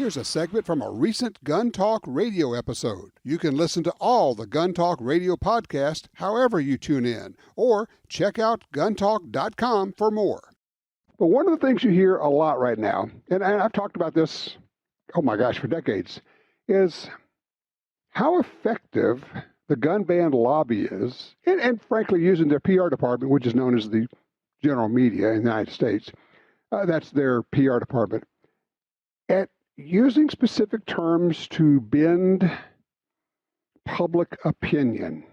Here's a segment from a recent Gun Talk radio episode. You can listen to all the Gun Talk radio podcasts however you tune in, or check out guntalk.com for more. But one of the things you hear a lot right now, and I've talked about this, oh my gosh, for decades, is how effective the gun ban lobby is, and frankly using their PR department, which is known as the general media in the United States, that's their PR department, at using specific terms to bend public opinion.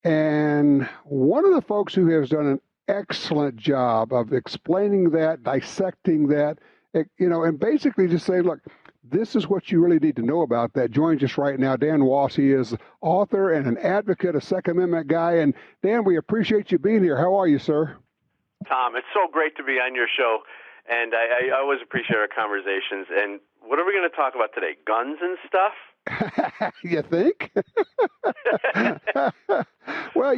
And one of the folks who has done an excellent job of explaining that, dissecting that, and basically just say, look, this is what you really need to know about that. Joins us right now, Dan Wass. He is author and an advocate, a Second Amendment guy. And Dan, we appreciate you being here. How are you, sir? Tom, it's so great to be on your show, and I always appreciate our conversations. And what are we going to talk about today? Guns and stuff? You think? Well,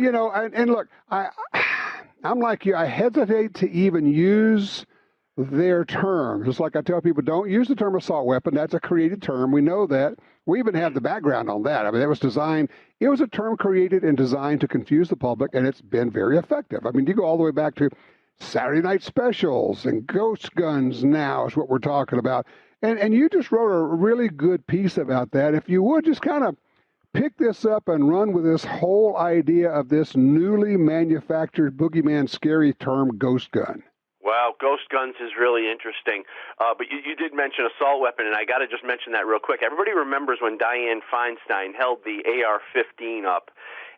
and look, I'm like you. I hesitate to even use their terms. It's like I tell people, don't use the term assault weapon. That's a created term. We know that. We even have the background on that. I mean, it was a term created and designed to confuse the public, and it's been very effective. I mean, you go all the way back to Saturday night specials and ghost guns now is what we're talking about. And you just wrote a really good piece about that. If you would just kind of pick this up and run with this whole idea of this newly manufactured boogeyman scary term, ghost gun. Wow, ghost guns is really interesting. But you did mention assault weapon, and I got to just mention that real quick. Everybody remembers when Dianne Feinstein held the AR-15 up,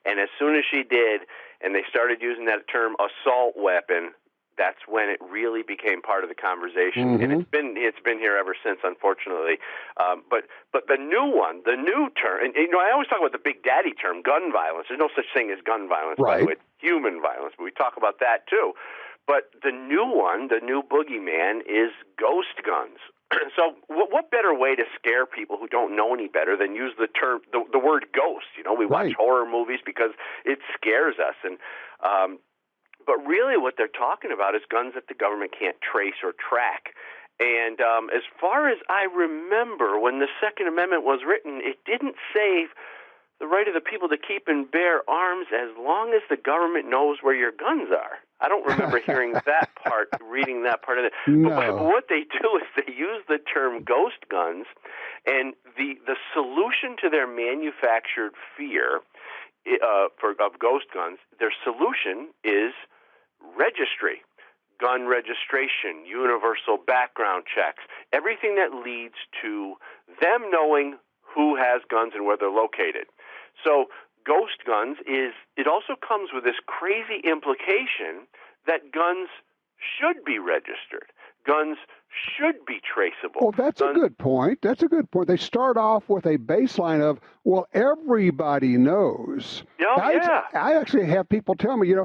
and as soon as she did, and they started using that term assault weapon, that's when it really became part of the conversation, and it's been here ever since, unfortunately. But the new term, and I always talk about the big daddy term, gun violence. There's no such thing as gun violence, right? By the way, it's human violence, but we talk about that too. But the new one, the new boogeyman, is ghost guns. So what better way to scare people who don't know any better than use the term, the word ghost? We watch horror movies because it scares us, and but really what they're talking about is guns that the government can't trace or track. And as far as I remember, when the Second Amendment was written, it didn't save the right of the people to keep and bear arms as long as the government knows where your guns are. I don't remember hearing that part, reading that part of it. No. But what they do is they use the term ghost guns, and the solution to their manufactured fear of ghost guns, their solution is registry, gun registration, universal background checks, everything that leads to them knowing who has guns and where they're located. So ghost guns it also comes with this crazy implication that guns should be registered. Guns should be traceable. Well, that's a good point. They start off with a baseline of, well, everybody knows. I actually have people tell me, I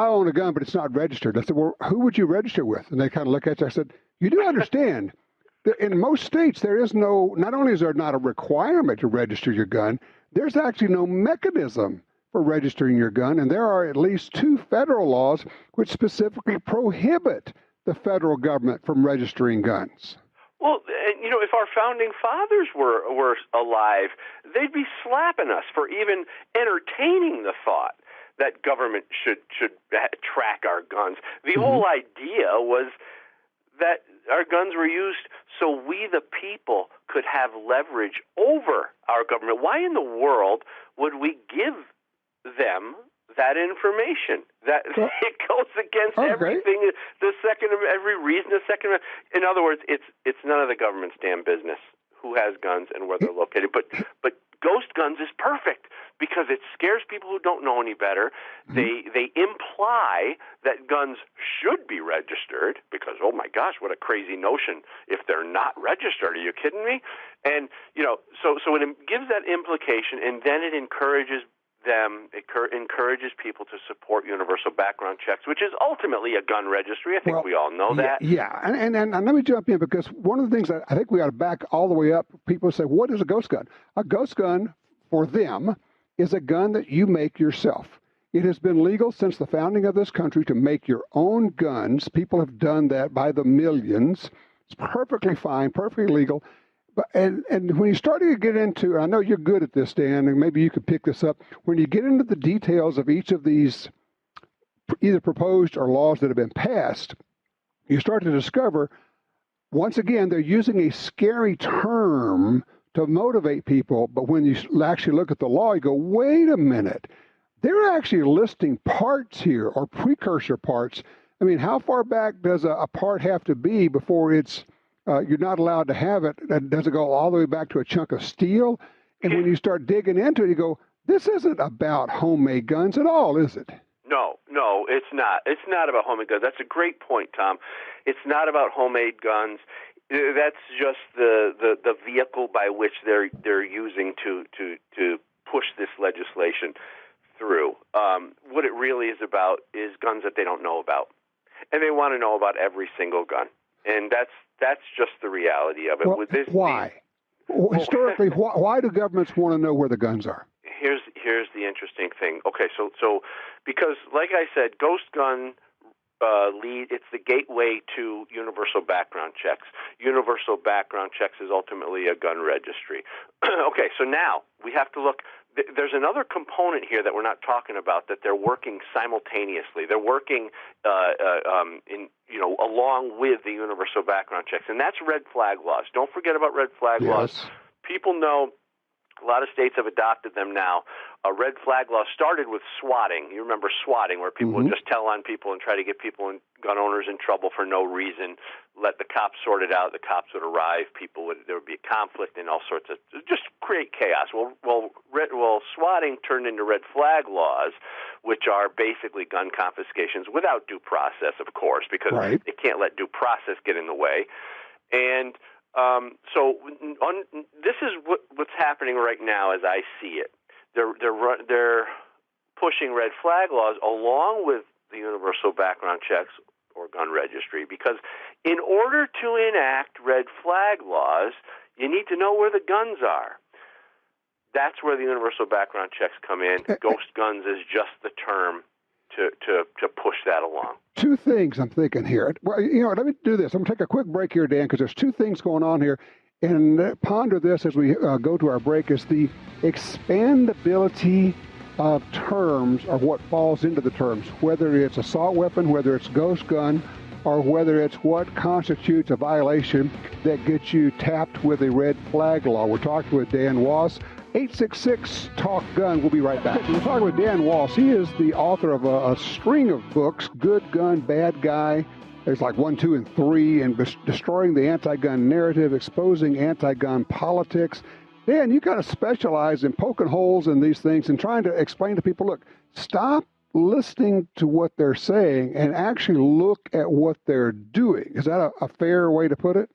own a gun, but it's not registered. I said, well, who would you register with? And they kind of look at you. I said, you do understand that in most states, not only is there not a requirement to register your gun, there's actually no mechanism for registering your gun. And there are at least 2 federal laws which specifically prohibit the federal government from registering guns. Well, if our founding fathers were alive, they'd be slapping us for even entertaining the thought that government should track our guns. The whole idea was that our guns were used so we, the people, could have leverage over our government. Why in the world would we give them that information? It goes against everything. Every reason. In other words, it's none of the government's damn business who has guns and where they're located. But ghost guns is perfect because it scares people who don't know any better. They imply that guns should be registered because, oh my gosh, what a crazy notion if they're not registered. Are you kidding me? And so it gives that implication, and then it encourages people to support universal background checks, which is ultimately a gun registry. I think we all know that. Yeah. And let me jump in, because one of the things that I think we ought to back all the way up, people say, what is a ghost gun? A ghost gun, for them, is a gun that you make yourself. It has been legal since the founding of this country to make your own guns. People have done that by the millions. It's perfectly fine, perfectly legal. And when you start to get into, I know you're good at this, Dan, and maybe you could pick this up. When you get into the details of each of these either proposed or laws that have been passed, you start to discover, once again, they're using a scary term to motivate people. But when you actually look at the law, you go, wait a minute. They're actually listing parts here or precursor parts. I mean, how far back does a part have to be before it's you're not allowed to have it? Does it go all the way back to a chunk of steel? And when you start digging into it, you go, this isn't about homemade guns at all, is it? No, it's not. It's not about homemade guns. That's a great point, Tom. It's not about homemade guns. That's just the vehicle by which they're using to push this legislation through. What it really is about is guns that they don't know about, and they want to know about every single gun. And that's just the reality of it. Well, with this, why? Historically, why do governments want to know where the guns are? Here's the interesting thing. Okay, so because, like I said, ghost gun it's the gateway to universal background checks. Universal background checks is ultimately a gun registry. Okay, so now we have to look. There's another component here that we're not talking about, that they're working simultaneously. They're working along with the universal background checks, and that's red flag laws. Don't forget about red flag laws. People know. A lot of states have adopted them now. A red flag law started with swatting. You remember swatting, where people would just tell on people and try to get people and gun owners in trouble for no reason. Let the cops sort it out. The cops would arrive. There would be a conflict and all sorts of just create chaos. Well, swatting turned into red flag laws, which are basically gun confiscations without due process, of course, because they can't let due process get in the way. And this is what's happening right now as I see it. They're pushing red flag laws along with the universal background checks or gun registry, because in order to enact red flag laws, you need to know where the guns are. That's where the universal background checks come in. Ghost guns is just the term to push that along. Two things I'm thinking here. Well, let me do this. I'm going to take a quick break here, Dan, because there's two things going on here. And ponder this as we go to our break, is the expandability of terms, or what falls into the terms, whether it's assault weapon, whether it's ghost gun, or whether it's what constitutes a violation that gets you tapped with a red flag law. We're talking with Dan Wass. 866-TALK-GUN. We'll be right back. We're talking with Dan Wass. He is the author of a string of books, Good Gun, Bad Guy. There's like 1, 2, and 3, and destroying the anti-gun narrative, exposing anti-gun politics. Dan, you kind of specialize in poking holes in these things and trying to explain to people, look, stop listening to what they're saying and actually look at what they're doing. Is that a fair way to put it?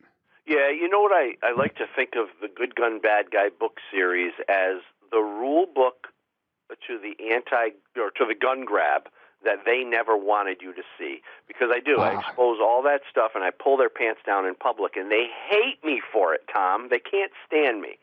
Yeah, you know what, I like to think of the Good Gun, Bad Guy book series as the rule book to the gun grab that they never wanted you to see. Because I do. I expose all that stuff, and I pull their pants down in public, and they hate me for it, Tom. They can't stand me.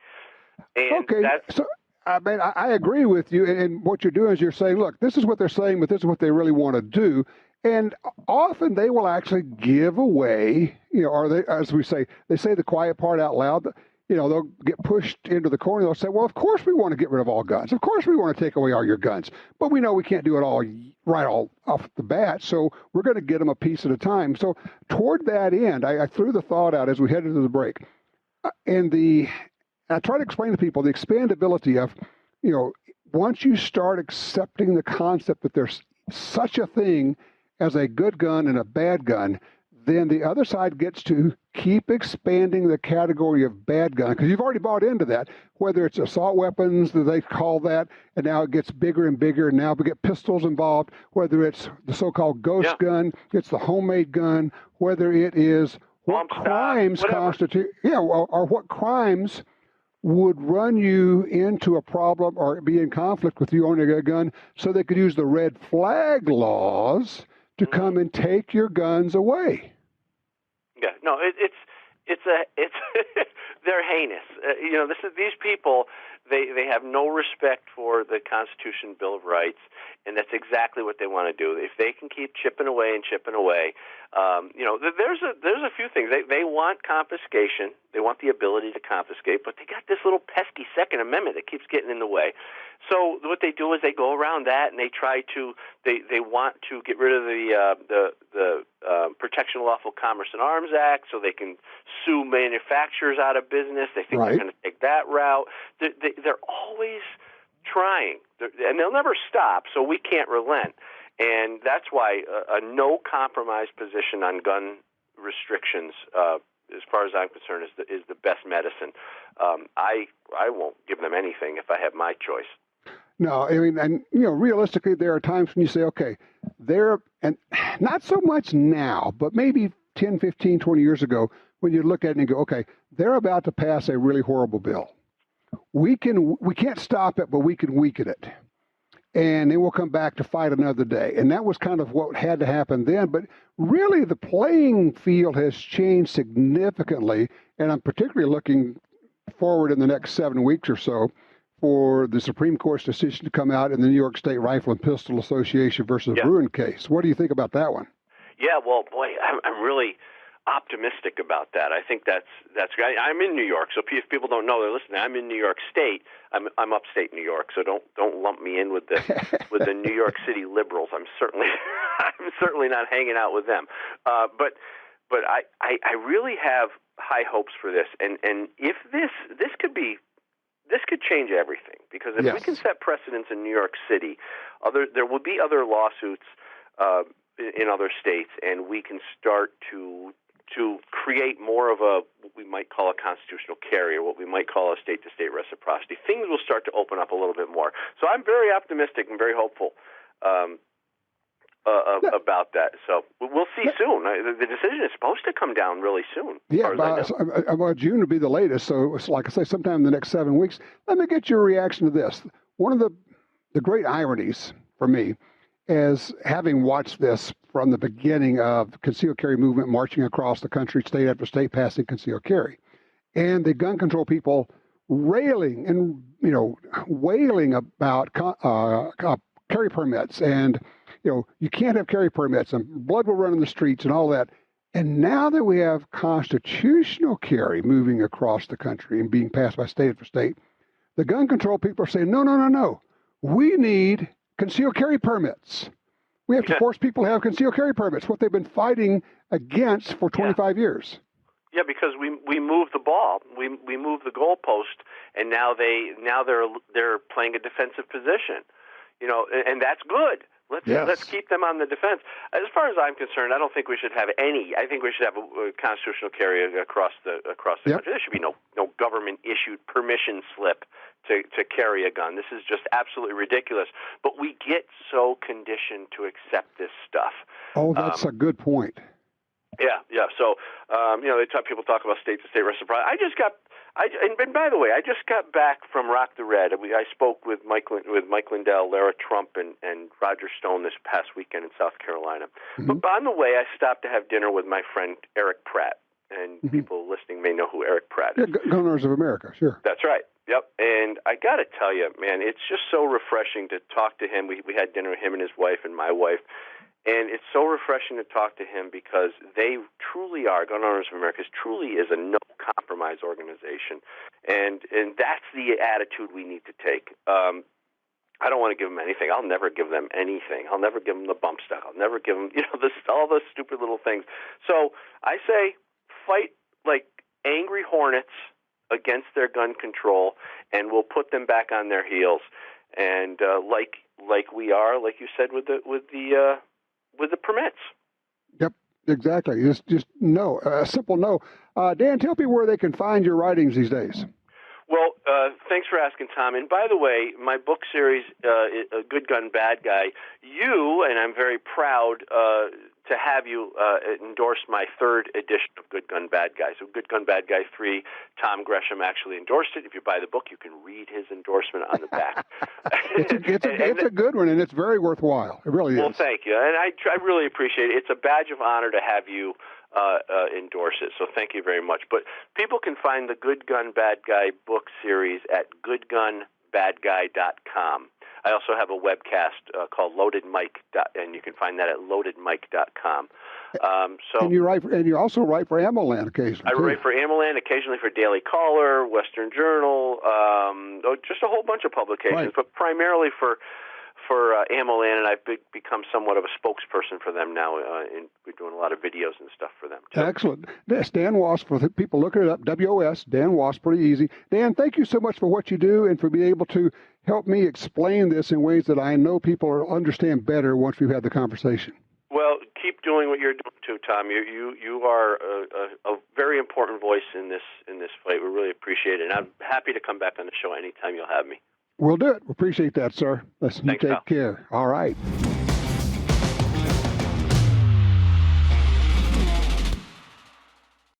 And so I mean, I agree with you, and what you're doing is you're saying, look, this is what they're saying, but this is what they really want to do. And often they will actually give away, or they, as we say, they say the quiet part out loud. They'll get pushed into the corner. They'll say, well, of course we want to get rid of all guns. Of course we want to take away all your guns. But we know we can't do it all off the bat, so we're going to get them a piece at a time. So toward that end, I threw the thought out as we headed to the break. And I try to explain to people the expandability of, once you start accepting the concept that there's such a thing as a good gun and a bad gun, then the other side gets to keep expanding the category of bad gun, because you've already bought into that, whether it's assault weapons that they call that, and now it gets bigger and bigger, and now we get pistols involved, whether it's the so-called ghost gun, it's the homemade gun, whether it is what crimes constitute, or what crimes would run you into a problem or be in conflict with you owning a gun, so they could use the red flag laws to come and take your guns away. Yeah, no, they're heinous. These people. They have no respect for the Constitution, Bill of Rights, and that's exactly what they want to do. If they can keep chipping away, there's a few things. They want confiscation. They want the ability to confiscate, but they got this little pesky Second Amendment that keeps getting in the way. So what they do is they go around that, and they want to get rid of the Protection of Lawful Commerce and Arms Act, so they can sue manufacturers out of business. They think they're going to take that route. They're always trying, and they'll never stop. So we can't relent, and that's why a no compromise position on gun restrictions, as far as I'm concerned, is the best medicine. I won't give them anything if I have my choice. No, I mean, and realistically, there are times when you say, okay, and not so much now, but maybe 10, 15, 20 years ago, when you look at it and go, okay, they're about to pass a really horrible bill. We can't stop it, but we can weaken it. And then we'll come back to fight another day. And that was kind of what had to happen then. But really, the playing field has changed significantly. And I'm particularly looking forward in the next 7 weeks or so for the Supreme Court's decision to come out in the New York State Rifle and Pistol Association versus Bruin case. What do you think about that one? Yeah, well, boy, I'm really optimistic about that. I think that's great. I'm in New York, so if people don't know, they're listening. I'm in New York State. I'm upstate New York, so don't lump me in with the New York City liberals. I'm certainly not hanging out with them. But I really have high hopes for this, and if this could change everything, because if we can set precedents in New York City, there will be other lawsuits in other states, and we can start to create more of what we might call a constitutional carry, or what we might call a state-to-state reciprocity. Things will start to open up a little bit more. So I'm very optimistic and very hopeful about that. So we'll see soon. The decision is supposed to come down really soon. Yeah, well, June would be the latest. So it's like I say, sometime in the next 7 weeks. Let me get your reaction to this. One of the great ironies for me is having watched this from the beginning of the concealed carry movement marching across the country, state after state, passing concealed carry, and the gun control people railing and wailing about carry permits, and you can't have carry permits, and blood will run in the streets and all that. And now that we have constitutional carry moving across the country and being passed by state after state, the gun control people are saying, no. We need concealed carry permits. We have to force people to have concealed carry permits, what they've been fighting against for 25 years. Yeah, because we moved the ball, we moved the goalpost, and now they're playing a defensive position, and that's good. Let's keep them on the defense. As far as I'm concerned, I don't think we should have any. I think we should have a constitutional carry across the country. There should be no government issued permission slip to carry a gun. This is just absolutely ridiculous. But we get so conditioned to accept this stuff. Oh, that's a good point. Yeah. So, people talk about state-to-state reciprocity. And by the way, I just got back from Rock the Red. I spoke with Mike Lindell, Lara Trump, and Roger Stone this past weekend in South Carolina. Mm-hmm. But on the way, I stopped to have dinner with my friend Eric Pratt. And people listening may know who Eric Pratt is. Yeah, Gunners of America, sure. That's right. Yep. And I got to tell you, man, it's just so refreshing to talk to him. We had dinner with him and his wife and my wife. And it's so refreshing to talk to him because they truly are, Gun Owners of America truly is a no-compromise organization. And that's the attitude we need to take. I don't want to give them anything. I'll never give them anything. I'll never give them the bump stock. I'll never give them, all those stupid little things. So I say fight like angry hornets against their gun control, and we'll put them back on their heels. And like we are, like you said, with the permits. Yep, exactly. Just no, a simple no. Dan, tell people where they can find your writings these days. Well, thanks for asking, Tom. And by the way, my book series, Good Gun, Bad Guy, and I'm very proud to have you endorse my third edition of Good Gun, Bad Guy. So Good Gun, Bad Guy 3, Tom Gresham actually endorsed it. If you buy the book, you can read his endorsement on the back. It's a good one, and it's very worthwhile. It really is. Well, thank you. And I really appreciate it. It's a badge of honor to have you endorse it. So thank you very much. But people can find the Good Gun, Bad Guy book series at goodgunbadguy.com. I also have a webcast called Loaded Mike, and you can find that at loadedmike.com. And you also write for AmmoLand occasionally. I write for AmmoLand, occasionally for Daily Caller, Western Journal, just a whole bunch of publications, but primarily for AmmoLand, and I've become somewhat of a spokesperson for them now. We're doing a lot of videos and stuff for them, too. Excellent. That's Dan Wass. For the people looking it up, WOS, Dan Wass, pretty easy. Dan, thank you so much for what you do and for being able to help me explain this in ways that I know people will understand better once we've had the conversation. Well, keep doing what you're doing, too, Tom. You are a very important voice in this fight. We really appreciate it, and I'm happy to come back on the show anytime you'll have me. We'll do it. We appreciate that, sir. Thanks, you take care. All right.